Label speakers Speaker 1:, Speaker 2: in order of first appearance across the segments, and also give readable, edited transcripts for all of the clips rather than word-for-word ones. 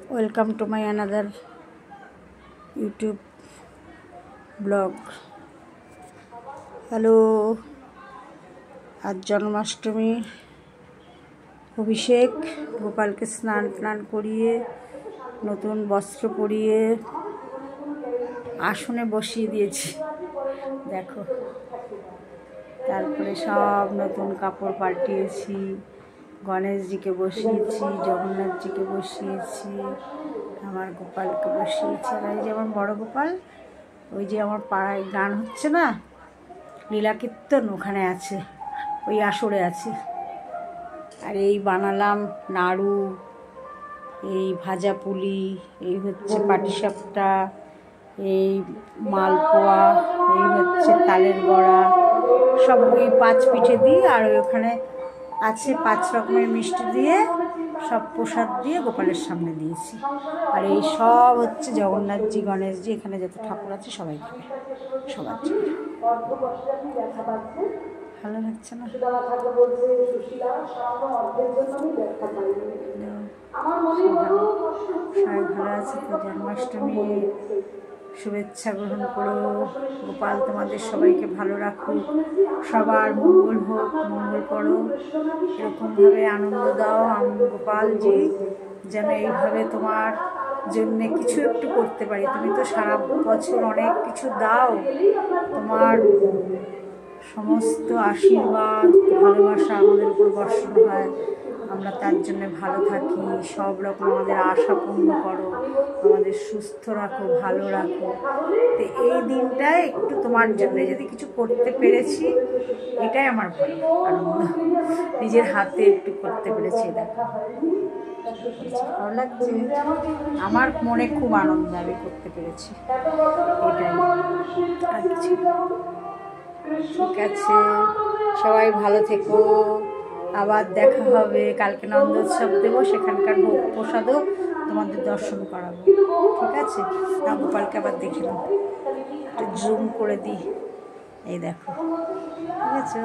Speaker 1: Welcome to my another YouTube blog. Hello, আজ জন্মাষ্টমী অভিষেক। গোপালকে স্নান করিয়ে নতুন বস্ত্র পরিয়ে আসনে বসিয়ে দিয়েছি, দেখো। তারপরে সব নতুন কাপড় পাল্টিয়েছি, গণেশজিকে বসিয়েছি, জগন্নাথজিকে বসিয়েছি, আমার গোপালকে বসিয়েছি। আর এই যে আমার বড় গোপাল, ওই যে আমার পাড়ায় গান হচ্ছে না, লীলা কীর্তন, ওখানে আছে, ওই আসরে আছে। আর এই বানালাম নাড়ু, এই ভাজা পুলি, এই হচ্ছে পাটিসাপটা, এই মালপোয়া, এই হচ্ছে তালের বড়া, সব ওই 5 পিঠে দিই। আর ওখানে আছে 5 রকমের মিষ্টি দিয়ে, সব প্রসাদ দিয়ে গোপালের সামনে দিয়েছি। আর এই সব হচ্ছে জগন্নাথজি, গণেশজি, এখানে যত ঠাকুর আছে সবাই খাবে, সবার জন্য। ভালো লাগছে না? সবাই ভালো আছে তো? জন্মাষ্টমী শুভেচ্ছা গ্রহণ করো। গোপাল তোমাদের সবাইকে ভালো রাখুক, সবার মঙ্গল হোক, মঙ্গল করো, এরকমভাবে আনন্দ দাও। গোপালজি যেন এইভাবে তোমার জন্যে কিছু একটু করতে পারি। তুমি তো সারা বছর অনেক কিছু দাও, তোমার সমস্ত আশীর্বাদ ভালোবাসা আমাদের উপর বর্ষণ হয়, আমরা তার জন্য ভালো থাকি। সব রকম আমাদের আশা পূর্ণ করো, আমাদের সুস্থ রাখো, ভালো রাখো। তো এই দিনটায় একটু তোমার জন্য যদি কিছু করতে পেরেছি, এটাই আমার ভালো আনন্দ। নিজের হাতে একটু করতে পেরেছি, দেখো ভালো লাগছে। আমার মনে খুব আনন্দ, আমি করতে পেরেছি, এটাই, আর কিছু। ঠিক আছে, সবাই ভালো থেকো, আবার দেখা হবে। কালকে নন্দোৎসব দেবো, সেখানকার ভোগ প্রসাদও তোমাদের দর্শন করাবো, ঠিক আছে? গোপালকে আবার দেখে নাও, একটু জুম করে দিই, এই দেখো, ঠিক আছে?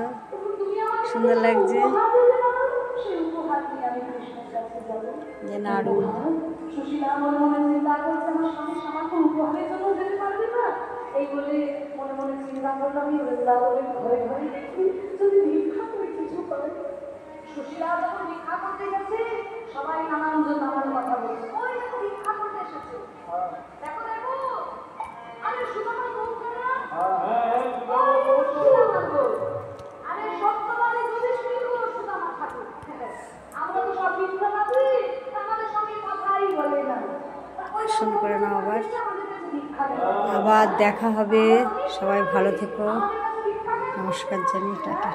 Speaker 1: সুন্দর লাগছে যে নাড়ু। এই বলে মনে মনে চিন্তা করলাম, বৃন্দাবনের ঘরে ঘরে দেখি যদি ভিক্ষা করে কিছু পাই। সুশীলা যখন ভিক্ষা করতে গেছে, সবাই নানানজন আমার কথা বলছে, ওই দেখো ভিক্ষা করতে এসেছে, দেখো দেখো, আরে সুদামার বউ না, আরে সত্যবাদী যুধিষ্ঠির গো, সুদামা ঠাকুর। আমরা তো সব ভিক্ষা পাচ্ছি, আমাদের সঙ্গে কথাই বলে না। দর্শন করে নাও, আবার দেখা হবে। সবাই ভালো থেকো, নমস্কার জানিয়ে টাটা।